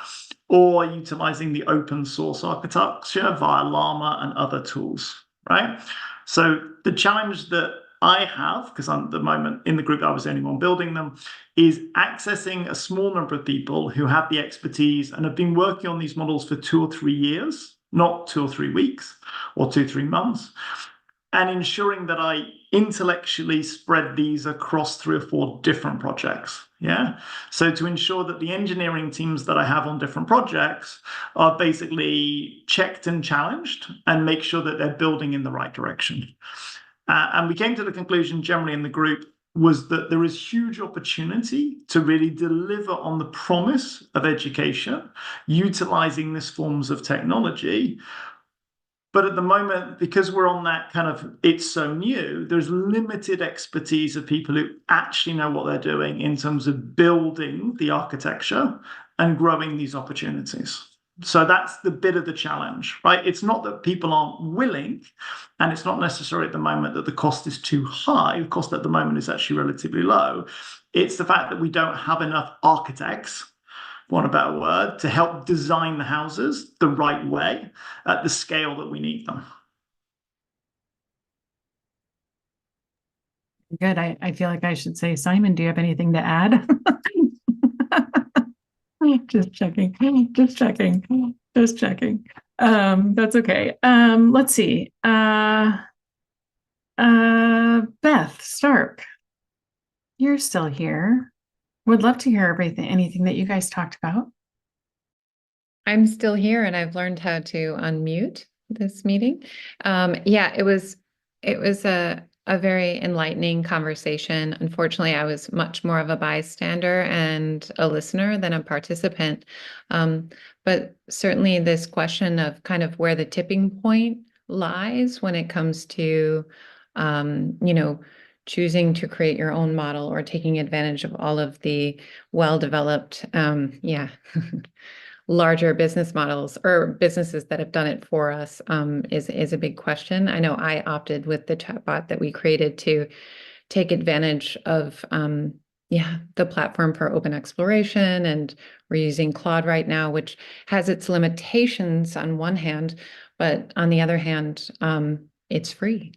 [SPEAKER 10] or utilizing the open source architecture via Llama and other tools, right? So the challenge that I have, because I'm at the moment in the group, I was the only one building them, is accessing a small number of people who have the expertise and have been working on these models for 2 or 3 years, not 2 or 3 weeks or 2 or 3 months, and ensuring that I intellectually spread these across 3 or 4 different projects. Yeah. So to ensure that the engineering teams that I have on different projects are basically checked and challenged and make sure that they're building in the right direction. And we came to the conclusion generally in the group was that there is huge opportunity to really deliver on the promise of education, utilizing these forms of technology. But at the moment, because we're on that kind of, it's so new, there's limited expertise of people who actually know what they're doing in terms of building the architecture and growing these opportunities. So that's the bit of the challenge, right? It's not that people aren't willing, and it's not necessarily at the moment that the cost is too high. The cost at the moment is actually relatively low. It's the fact that we don't have enough architects, want a better word, to help design the houses the right way at the scale that we need them.
[SPEAKER 1] Good. I feel like I should say, Simon, do you have anything to add? Just checking. Just checking. Just checking. That's okay. Let's see. Beth Stark, you're still here. Would love to hear anything that you guys talked about.
[SPEAKER 11] I'm still here and I've learned how to unmute this meeting. Yeah, it was a very enlightening conversation. Unfortunately, I was much more of a bystander and a listener than a participant. But certainly this question of kind of where the tipping point lies when it comes to, choosing to create your own model or taking advantage of all of the well-developed, larger business models or businesses that have done it for us is a big question. I know I opted with the chatbot that we created to take advantage of the platform for open exploration, and we're using Claude right now, which has its limitations on one hand, but on the other hand, it's free.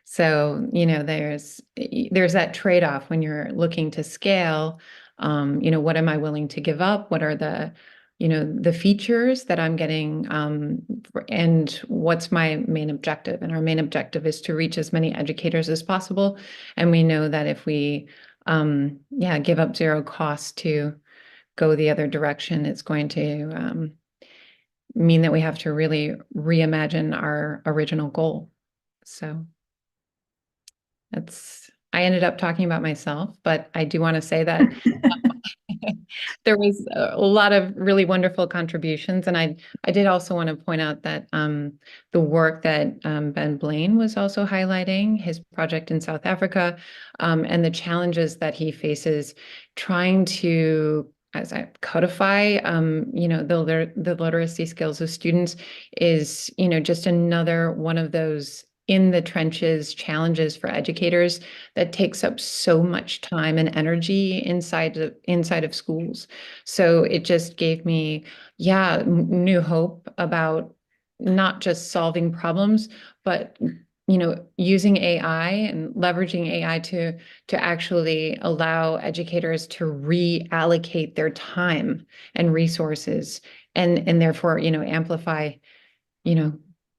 [SPEAKER 11] So, there's that trade-off when you're looking to scale. What am I willing to give up? What are the features that I'm getting, and what's my main objective? And our main objective is to reach as many educators as possible. And we know that if we, give up zero cost to go the other direction, it's going to mean that we have to really reimagine our original goal. So I ended up talking about myself, but I do want to say that there was a lot of really wonderful contributions. And I did also want to point out that the work that Ben Blaine was also highlighting, his project in South Africa, and the challenges that he faces trying to, as I codify, the literacy skills of students is, just another one of those in the trenches challenges for educators that takes up so much time and energy inside of schools. So it just gave me, new hope about not just solving problems, but using AI and leveraging AI to actually allow educators to reallocate their time and resources, and therefore amplify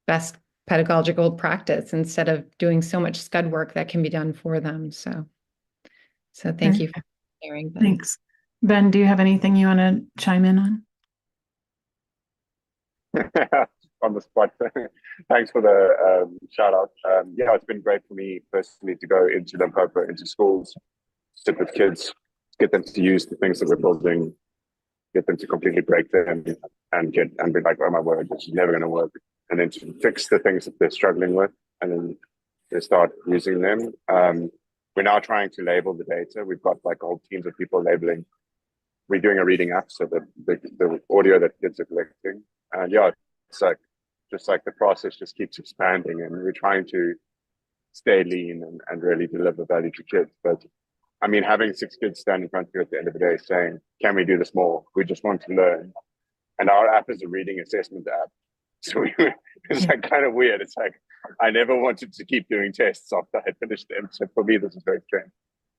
[SPEAKER 11] best pedagogical practice instead of doing so much scud work that can be done for them. So thank you for sharing that.
[SPEAKER 1] Thanks. Ben, do you have anything you want to chime in on?
[SPEAKER 12] On the spot. Thanks for the shout out. It's been great for me personally to go into Limpopo, into schools, sit with kids, get them to use the things that we're building, get them to completely break them and be like, oh my word, this is never going to work. And then to fix the things that they're struggling with, and then they start using them. We're now trying to label the data. We've got like whole teams of people labeling. We're doing a reading app, so the audio that kids are collecting. And it's like, just like the process just keeps expanding, and we're trying to stay lean and really deliver value to kids. But I mean, having 6 kids stand in front of you at the end of the day saying, can we do this more? We just want to learn. And our app is a reading assessment app. So it's like kind of weird. It's like, I never wanted to keep doing tests after I finished them. So for me, this is very strange.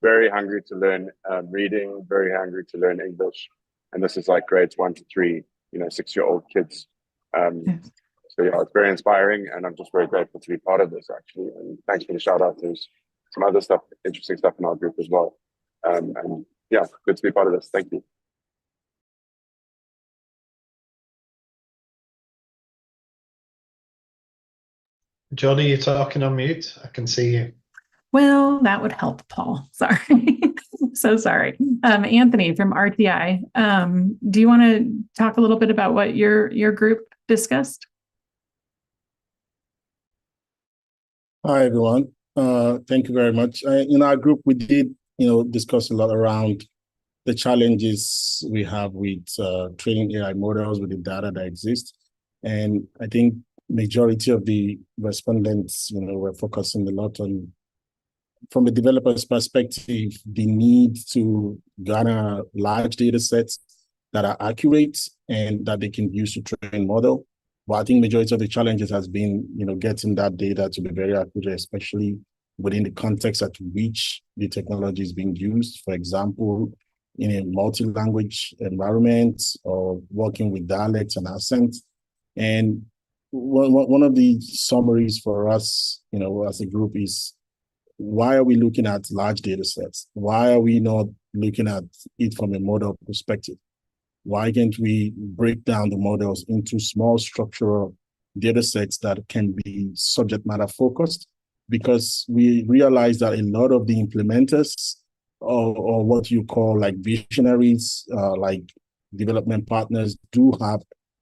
[SPEAKER 12] Very hungry to learn reading, very hungry to learn English. And this is like grades 1 to 3, 6-year-old kids. So it's very inspiring, and I'm just very grateful to be part of this actually. And thanks for the shout out. There's some other stuff, interesting stuff in our group as well. And good to be part of this. Thank you.
[SPEAKER 2] Johnny, you're talking on mute. I can see you.
[SPEAKER 1] Well, that would help, Paul. Sorry. So sorry. Anthony from RTI, do you want to talk a little bit about what your group discussed?
[SPEAKER 13] Hi, everyone. Thank you very much. In our group, we did, discuss a lot around the challenges we have with training AI models with the data that exists. And I think majority of the respondents, were focusing a lot on, from a developer's perspective, the need to garner large data sets that are accurate and that they can use to train model. But I think majority of the challenges has been, getting that data to be very accurate, especially within the context at which the technology is being used. For example, in a multi-language environment or working with dialects and accents. And one of the summaries for us, as a group is, why are we looking at large data sets? Why are we not looking at it from a model perspective? Why can't we break down the models into small structural data sets that can be subject matter focused? Because we realize that a lot of the implementers or what you call like visionaries, like development partners, do have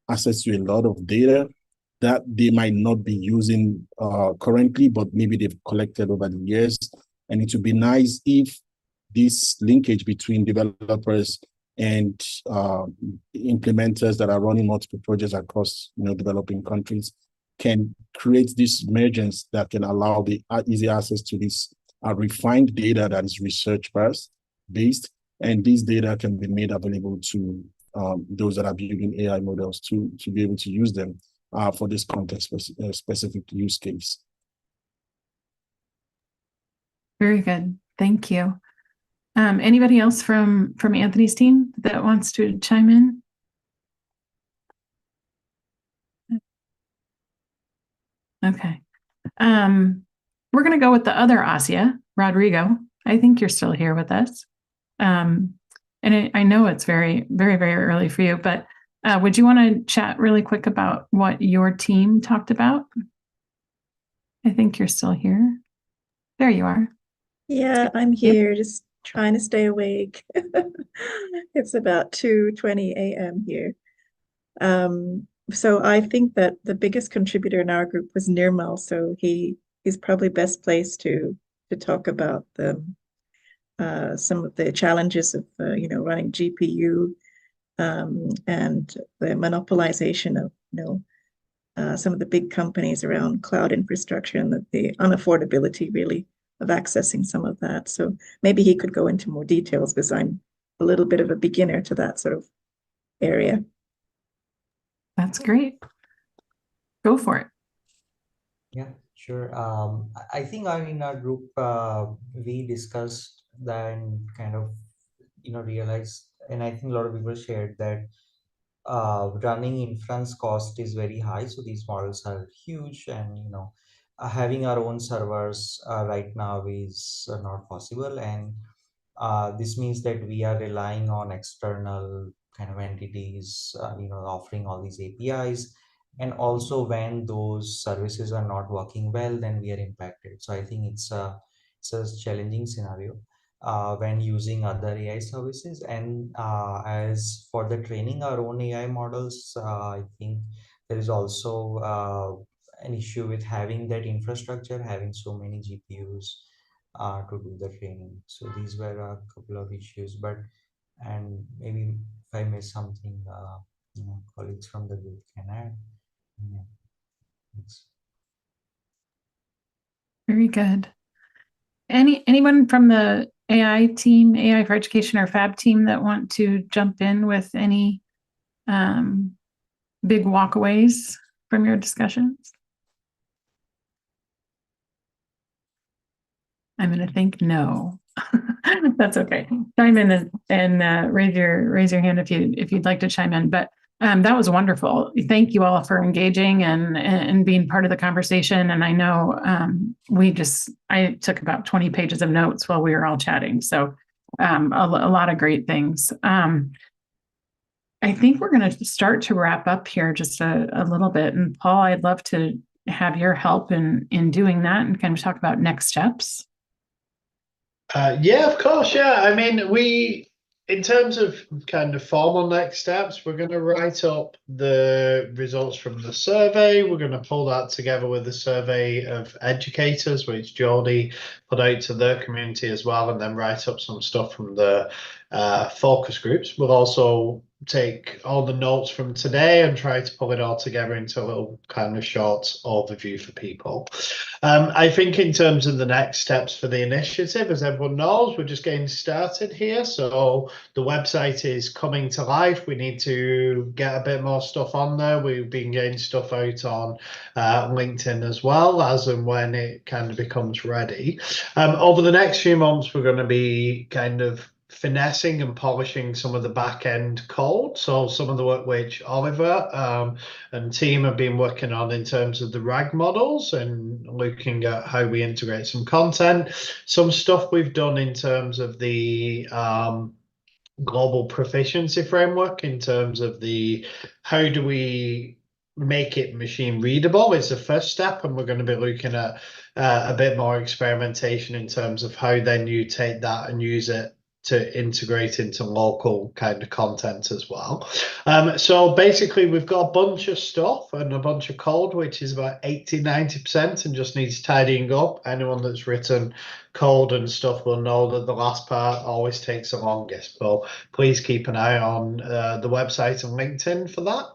[SPEAKER 13] access to a lot of data that they might not be using currently, but maybe they've collected over the years. And it would be nice if this linkage between developers and implementers that are running multiple projects across developing countries can create this emergence that can allow the easy access to this refined data that is research based, and this data can be made available to those that are building AI models to be able to use them for this context specific use case.
[SPEAKER 1] Very good. Thank you. Anybody else from Anthony's team that wants to chime in? Okay. We're going to go with the other Asia, Rodrigo. I think you're still here with us. And I know it's very, very, very early for you, but would you want to chat really quick about what your team talked about? I think you're still here. There you are.
[SPEAKER 14] Yeah, I'm here, just trying to stay awake. It's about 2:20 a.m. here. So I think that the biggest contributor in our group was Nirmal, so he's probably best placed to talk about some of the challenges of running GPU and the monopolization of some of the big companies around cloud infrastructure and the unaffordability really of accessing some of that. So maybe he could go into more details because I'm a little bit of a beginner to that sort of area.
[SPEAKER 1] That's great. Go for it.
[SPEAKER 4] Yeah, sure. I think in our group, we discussed that and kind of, realized, and I think a lot of people shared that running inference cost is very high. So these models are huge, and, having our own servers right now is not possible. And this means that we are relying on external kind of entities, offering all these APIs. And also when those services are not working well, then we are impacted. So I think it's a challenging scenario when using other AI services. And as for the training our own AI models, I think there is also an issue with having that infrastructure, having so many GPUs to do the training. So these were a couple of issues, and maybe if I miss something, colleagues from the group can add. Yeah. Thanks.
[SPEAKER 1] Very good. Anyone from the AI team, AI for Education or FAB team that want to jump in with any big walkaways from your discussions? I'm going to think no. That's okay. Chime in and raise your hand if you'd like to chime in. But that was wonderful. Thank you all for engaging and being part of the conversation. And I know I took about 20 pages of notes while we were all chatting. So a lot of great things. I think we're going to start to wrap up here just a little bit. And Paul, I'd love to have your help in doing that and kind of talk about next steps.
[SPEAKER 2] Yeah, of course. Yeah. I mean, in terms of kind of formal next steps, we're going to write up the results from the survey. We're going to pull that together with the survey of educators, which Jodie put out to their community as well, and then write up some stuff from the focus groups. We'll also take all the notes from today and try to pull it all together into a little kind of short overview for people. I think in terms of the next steps for the initiative, as everyone knows, we're just getting started here. So the website is coming to life. We need to get a bit more stuff on there. We've been getting stuff out on LinkedIn as well, as and when it kind of becomes ready. Over the next few months, we're going to be kind of finessing and polishing some of the back end code. So some of the work which Oliver and team have been working on in terms of the RAG models and looking at how we integrate some content. Some stuff we've done in terms of the global proficiency framework, in terms of the how do we make it machine readable is the first step, and we're going to be looking at a bit more experimentation in terms of how then you take that and use it to integrate into local kind of content as well. So basically we've got a bunch of stuff and a bunch of code, which is about 80-90% and just needs tidying up. Anyone that's written code and stuff will know that the last part always takes the longest. So please keep an eye on the website and LinkedIn for that.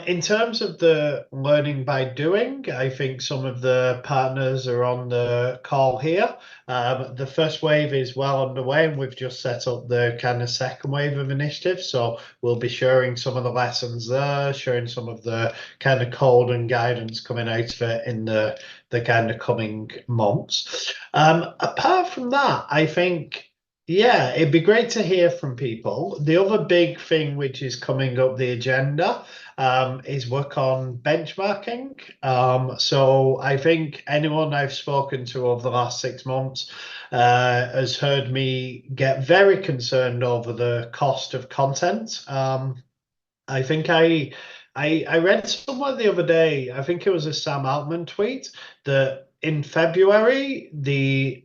[SPEAKER 2] In terms of the learning by doing, I think some of the partners are on the call here. The first wave is well underway, and we've just set up the kind of second wave of initiatives. So we'll be sharing some of the lessons there, sharing some of the kind of code and guidance coming out of it in the kind of coming months. Apart from that, I think, yeah, it'd be great to hear from people. The other big thing which is coming up the agenda is work on benchmarking. So I think anyone I've spoken to over the last 6 months has heard me get very concerned over the cost of content. I think I read somewhere the other day, I think it was a Sam Altman tweet, that in February, the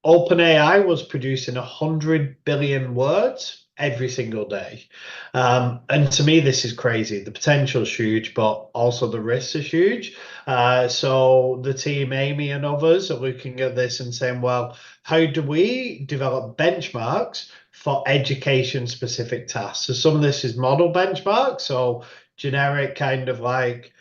[SPEAKER 2] OpenAI was producing 100 billion words every single day. And to me, this is crazy. The potential is huge, but also the risks is huge. So the team, Amy and others, are looking at this and saying, well, how do we develop benchmarks for education-specific tasks? So some of this is model benchmarks, so generic kind of like,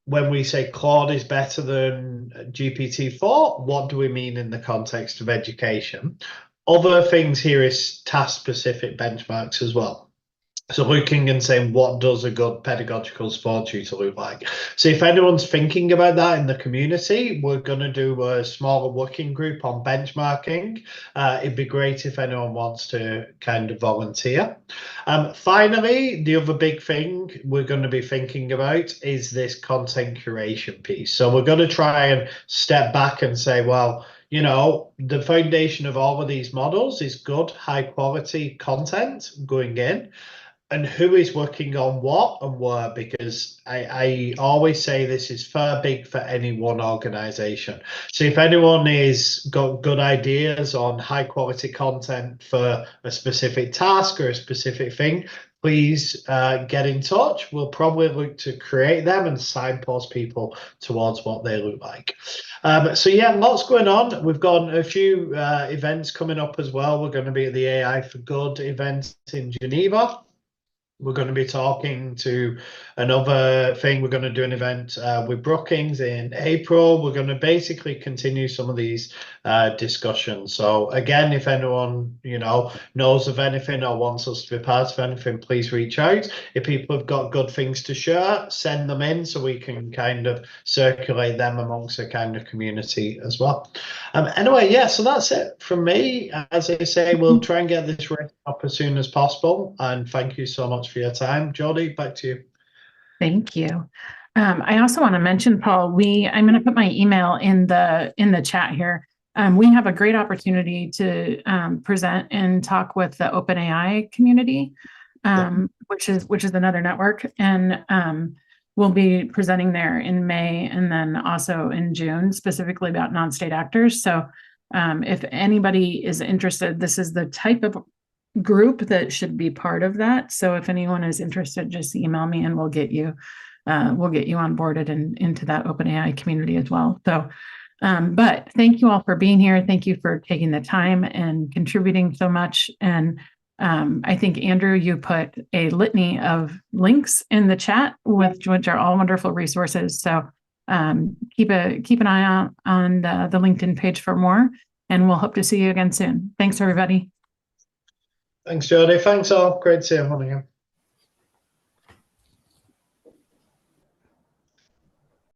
[SPEAKER 2] when we say Claude is better than GPT-4, what do we mean in the context of education? Other things here is task-specific benchmarks as well. So looking and saying, what does a good pedagogical sport tutor look like? So if anyone's thinking about that in the community, we're going to do a smaller working group on benchmarking. It'd be great if anyone wants to kind of volunteer. Finally, the other big thing we're going to be thinking about is this content curation piece. So we're going to try and step back and say, well, you know, the foundation of all of these models is good, high quality content going in. And who is working on what and where, because I always say this is far big for any one organization. So if anyone is got good ideas on high quality content for a specific task or a specific thing, please get in touch. We'll probably look to create them and signpost people towards what they look like. So yeah, lots going on. We've got a few events coming up as well. We're going to be at the AI for Good event in Geneva. We're going to be talking to another thing. We're going to do an event with Brookings in April. We're going to basically continue some of these discussions. So again, if anyone, you know, knows of anything or wants us to be part of anything, please reach out. If people have got good things to share, send them in so we can kind of circulate them amongst the kind of community as well. Anyway, yeah, so that's it from me. As I say, we'll try and get this written up as soon as possible. And thank you so much for your time. Jodie, back to you.
[SPEAKER 1] Thank you. I also want to mention, Paul, I'm going to put my email in the chat here. We have a great opportunity to present and talk with the OpenAI community, which is another network, and we'll be presenting there in May and then also in June, specifically about non-state actors. So if anybody is interested, this is the type of group that should be part of that. So if anyone is interested, just email me and we'll get you onboarded and into that OpenAI community as well. So, but thank you all for being here. Thank you for taking the time and contributing so much. And I think, Andrew, you put a litany of links in the chat, which are all wonderful resources. So keep an eye out on the LinkedIn page for more, and we'll hope to see you again soon. Thanks, everybody.
[SPEAKER 2] Thanks, Jody. Thanks all. Great to see everyone again.